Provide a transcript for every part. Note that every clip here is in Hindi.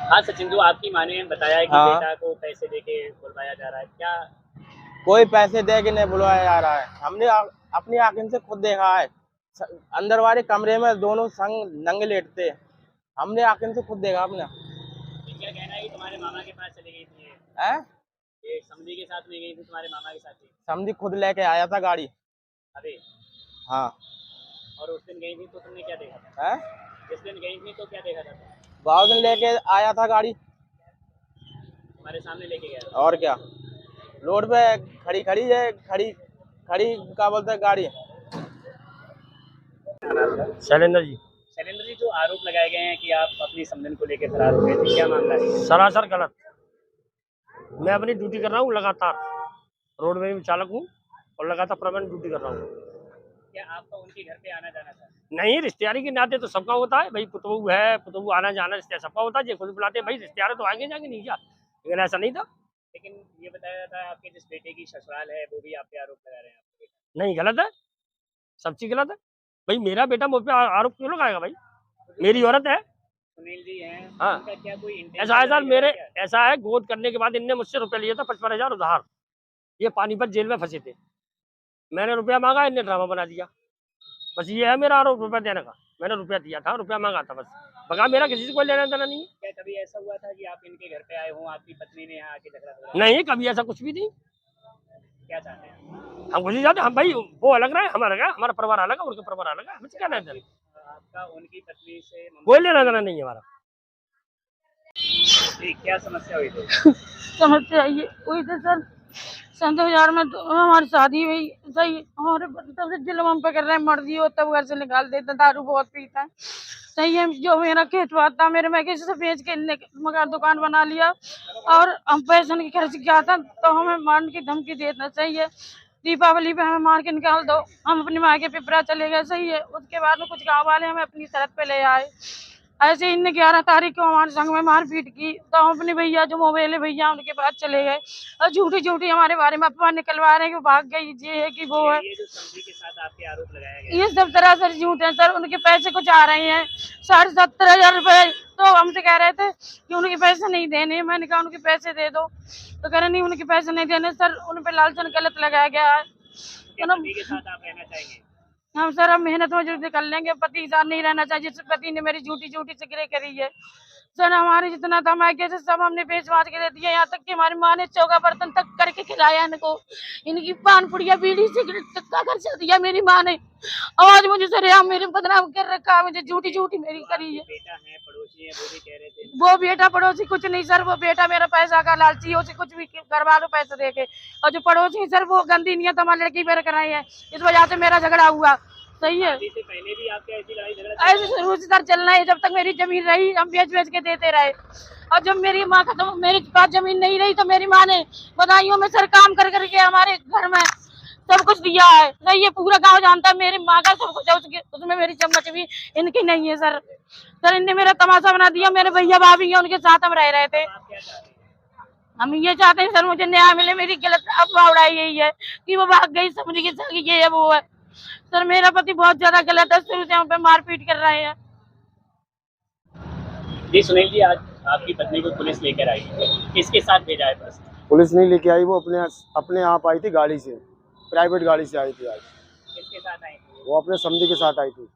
हाँ सचिन, जो आपकी माँ ने बताया है कि हाँ, बेटा को पैसे देके बुलवाया जा रहा है, क्या? कोई पैसे दे के नहीं बुलवाया जा रहा है। हमने अपनी आंखों से खुद देखा है। अंदर वाले कमरे में दोनों संग नंगे लेटते। हमने आंखों से खुद देखा अपने। इनका कहना है कि तुम्हारे मामा के पास चली गई थी है ये समधी के साथ में गई थी, तुम्हारे मामा के साथ ही। समझी खुद लेके आया था गाड़ी। अभी हाँ। और उस दिन गई थी तो तुमने क्या देखा था? है जिस दिन गई थी तो क्या देखा था तुमने? बहुत दिन लेके आया था गाड़ी। तुम्हारे सामने लेके गया था? और क्या, रोड पे खड़ी खड़ी है, खड़ी खड़ी क्या बोलते हैं गाड़ी। शैलेंद्र जी। शैलेंद्र जी, जो आरोप लगाए गए हैं कि आप अपनी समधन को लेकर फरार हो गए थे, क्या मामला है? सरासर गलत। मैं अपनी ड्यूटी कर रहा हूँ लगातार, रोड में चालक हूँ और लगातार परमानेंट ड्यूटी कर रहा हूँ। क्या आपका उनके घर पे आना जाना था? नहीं, रिश्तेदारी के नाते तो सबका होता है भाई, पुतबू है, पुतबू आना जाना रिश्तेदार सबका होता है। जो खुद बुलाते भाई रिश्तेदार तो आगे जाके नहीं क्या, लेकिन ऐसा नहीं था। लेकिन ये बताया जाता है आपके जिस बेटे की ससुराल है वो भी आप पे आरोप लगा रहे हैं आपके बेटे। नहीं, गलत है, सब चीज गलत है भाई। मेरा बेटा मुझ पर आरोप क्यों लगाएगा भाई, मेरी औरत है। सुनील जी हैं, हाँ, उनका क्या कोई ऐसा है सर, इंटेंशन मेरे क्या? ऐसा है, गोद करने के बाद इनने मुझसे रुपया लिया था 55,000 उधार। ये पानीपत जेल में फंसे थे, मैंने रुपया मांगा, इनने ड्रामा बना दिया। बस ये है मेरा आरोप, रुपया देने का। मैंने रुपया दिया था, रुपया मांगा था बस, बगा मेरा किसी से कोई लेना देना नहीं है। क्या कभी ऐसा हुआ था कि आप इनके घर पे आए हों, आपकी पत्नी ने यहाँ आके झगड़ा वगड़ा? नहीं, कभी ऐसा कुछ भी नहीं। क्या चाहते हैं? हम कुछ नहीं चाहते, हम भाई वो अलग रहे, हमारा अलग है, हमारा परिवार अलग है, उनका परिवार अलग है, हमें क्या लेना देना। आपका उनकी पत्नी से कोई लेना देना नहीं है हमारा। ठीक, क्या समस्या हुई थी? समस्या ये हुई थी सर, सन 2000 में तो हमारी शादी हुई। सही, हमारे तब से जुल्म हम पे कर रहे हैं, मर्जी हो तब घर से निकाल देते, दारू बहुत पीता है। सही है, जो मेरा खेत बात था मेरे, मैं किसी से बेच के मकान दुकान बना लिया और हम पैसे की खर्च किया था, तो हमें मारने की धमकी देना। सही है, दीपावली पे हमें मार के निकाल दो, हम अपनी माँ के पिपरा चले गए। सही है, उसके बाद में कुछ गाँव वाले हमें अपनी शरत पे ले आए। ऐसे इनने 11 तारीख को हमारे संग में मारपीट की, तो हम अपने भैया जो मोबाइल है भैया उनके पास चले गए और झूठी झूठी हमारे बारे में अफवाह निकलवा रहे हैं कि भाग गई, ये है कि वो है। ये जो समधी के साथ आपके आरोप लगाया गया ये सब सरासर झूठ है सर। उनके पैसे कुछ आ रहे हैं 70,500 रुपए, तो हमसे कह रहे थे कि उनके पैसे नहीं देने। मैंने कहा उनके पैसे दे दो, तो कह रहे नहीं उनके पैसे नहीं देने। सर उन पे लालचन गलत लगाया गया है। पति के साथ आप रहना चाहेंगे? हम सर अब मेहनत मजदूरी कर लेंगे, पति के साथ नहीं रहना चाहिए जिस पति ने मेरी झूठी झूठी सिगरें करी है। सर हमारे जितना था मायके से सब हमने बेच बाच के दे दिया, यहाँ तक कि हमारी माँ ने चौका बर्तन तक करके खिलाया इनको। इनकी पान पुड़िया बीड़ी सिगरेट तक का खर्चा दिया मेरी माँ ने। आज मुझे सर यहाँ मेरे बदनाम कर रखा, मुझे झूठी झूठी मेरी करी है। बेटा है, पड़ोसी है, वो भी कह रहे थे। वो बेटा पड़ोसी कुछ नहीं सर, वो बेटा मेरा पैसा का लालची है, उसे कुछ भी करवा लो पैसे देके। और जो पड़ोसी सर वो गंदी नियत हमारी लड़की पर कराई है, इस वजह से मेरा झगड़ा हुआ। सही है, से पहले भी आपके ऐसी लड़ाई झगड़ा ऐसे शुरू से सर चलना है। जब तक मेरी जमीन रही हम बेच बेच के देते रहे, और जब मेरी माँ खत्म, मेरे पास जमीन नहीं रही, तो मेरी माँ ने बधाइयों में सर काम कर करके हमारे घर में सब कुछ दिया है। नहीं, ये पूरा गांव जानता है मेरी माँ का सब कुछ है, उसमें मेरी चम्मच भी इनकी नहीं है सर। सर इनने मेरा तमाशा बना दिया, मेरे भैया भाभी है उनके साथ हम रह रहे थे। हम ये चाहते हैं सर मुझे न्याय मिले। मेरी गलत अफवाह उड़ाई यही है कि वो भाग गई, समझ के ये है वो है। सर मेरा पति बहुत ज्यादा गलत है, शुरू से हम पे मारपीट कर रहे हैं। जी सुनील जी, आज आपकी पत्नी को पुलिस लेकर आई है, किसके साथ भेजा है बस? पुलिस नहीं लेके आई, वो अपने आप आई थी गाड़ी से, प्राइवेट गाड़ी से आई थी आज। किसके साथ आई थी? वो अपने समधी के साथ आई थी,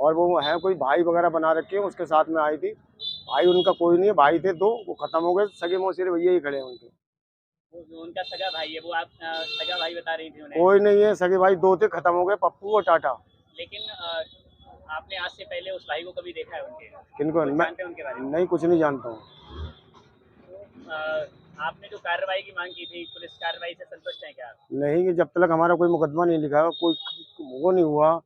और वो है कोई भाई वगैरह बना रखे हैं, उसके साथ में आई थी। भाई उनका कोई नहीं है, भाई थे दो, वो खत्म हो गए। सगे मौसेरे भैया ही खड़े हैं उनके। वो उनका सगा भाई है, वो आप सगा भाई बता रही थी उन्हें? कोई नहीं है, सगे भाई दो थे, खत्म हो गए, पप्पू और टाटा। लेकिन आपने आज से पहले उस भाई को कभी देखा है उनके? किनको? कुछ जानते हैं उनके बारे में? नहीं, कुछ नहीं जानता हूँ। तो आपने जो कार्रवाई की मांग की थी, पुलिस कार्रवाई से संतुष्ट हैं क्या आप? नहीं, कि जब तक हमारा कोई मुकदमा नहीं लिखा, कोई वो नहीं हुआ,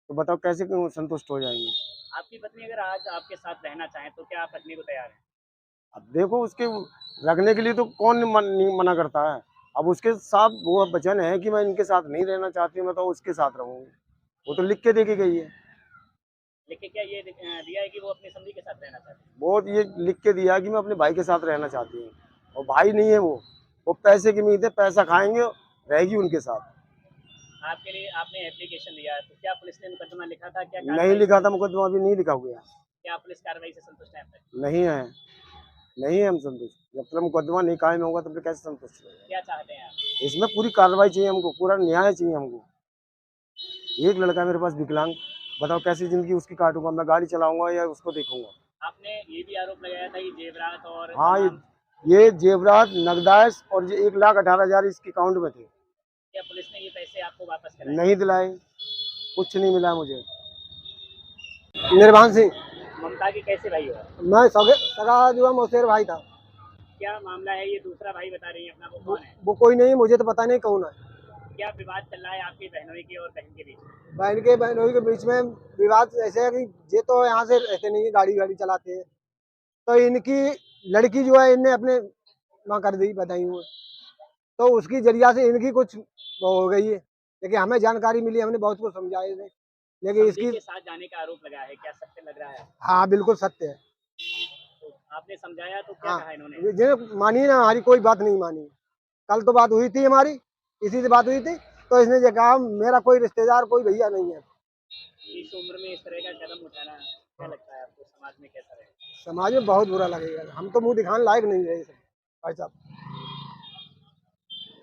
तो बताओ कैसे संतुष्ट हो जाएंगे। आपकी पत्नी अगर आज आपके साथ रहना चाहे तो क्या आप रखने को तैयार हैं? अब देखो, उसके रखने के लिए तो कौन नहीं मना करता है। अब उसके साथ वो वचन है कि मैं इनके साथ नहीं रहना चाहती हूँ, मैं तो उसके साथ रहूँगी। वो तो लिख के दे के गई है। लेकिन क्या ये दिया है कि वो अपने समधी के साथ रहना चाहते हैं? वो ये लिख के दिया कि मैं अपने भाई के साथ रहना चाहती हूँ, और भाई नहीं है वो पैसे की उम्मीद है, पैसा खाएंगे, रहेगी उनके साथ। आपके लिए आपने एप्लीकेशन दिया, तो क्या पुलिस ने मुकदमा लिखा था? क्या नहीं लिखा था मुकदमा, अभी नहीं लिखा हुआ। क्या पुलिस कार्रवाई से संतुष्ट है? नहीं है। नहीं है हम संतुष्ट। जब तक मुकदमा नहीं कायम होगा तब तक कैसे संतुष्ट रहेंगे। क्या चाहते हैं आप? इसमें पूरी कार्रवाई चाहिए हमको, पूरा न्याय चाहिए हमको। एक लड़का मेरे पास विकलांग, बताओ कैसी जिंदगी उसकी काटूंगा? मैं गाड़ी चलाऊंगा या उसको देखूंगा? आपने ये भी आरोप लगाया था कि जेवरात और हाँ, तमाम- ये जेवरात, नगदाइश और ये 1,18,000 इसके अकाउंट में थे, क्या पुलिस ने ये पैसे आपको वापस कराए? नहीं दिलाए, कुछ नहीं मिला मुझे। निर्वाण सिंह, ममता की कैसे भाई हो? मैं सगा जो है मौसेर भाई था। क्या मामला है? ये दूसरा भाई बता रही है अपना, वो कौन है? वो कोई नहीं, मुझे तो पता नहीं कौन है। क्या विवाद चल रहा है आपकी बहनोई की और बहन के बीच? बहनोई के बीच में विवाद ऐसे है कि ये तो यहाँ से रहते नहीं है, गाड़ी चलाते हैं, तो इनकी लड़की जो है इनने अपने माँ कर दी बधाई हुए, तो उसकी जरिया से इनकी कुछ वो हो गई है। लेकिन हमें जानकारी मिली, हमने बहुत कुछ समझाए थे, लेकिन समधी इसकी के साथ जाने का आरोप लगा है, क्या सत्य लग रहा है? हाँ बिल्कुल सत्य है। तो आपने समझाया तो क्या हाँ, कहा इन्होंने? जिन्हें मानी ना, हमारी कोई बात नहीं मानी। कल तो बात हुई थी हमारी, इसी से बात हुई थी, तो इसने ये कहा मेरा कोई रिश्तेदार कोई भैया नहीं है। इस उम्र में इस तरह का कदम उठाना क्या लगता है आपको? समाज में कैसा रहेगा? समाज में बहुत बुरा लगेगा, हम तो मुंह दिखाने लायक नहीं रहे सब भाई साहब,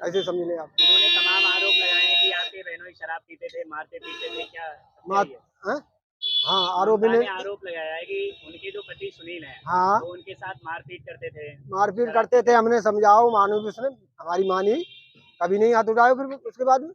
ऐसे समझ लें आप। इन्होंने तमाम आरोप लगाए हैं कि आपके बहनोई शराब पीते थे, मारते पीते थे, क्या सत्य मात- है ये? हाँ हाँ, आरोपी ममता ने ने आरोप लगाया है कि उनके जो पति सुनील हैं, हाँ वो उनके साथ मारपीट करते थे। मारपीट करते थे, हमने समझाओ, मानो भी उसने हमारी मानी, कभी नहीं हाथ उठाए फिर उसके बाद में।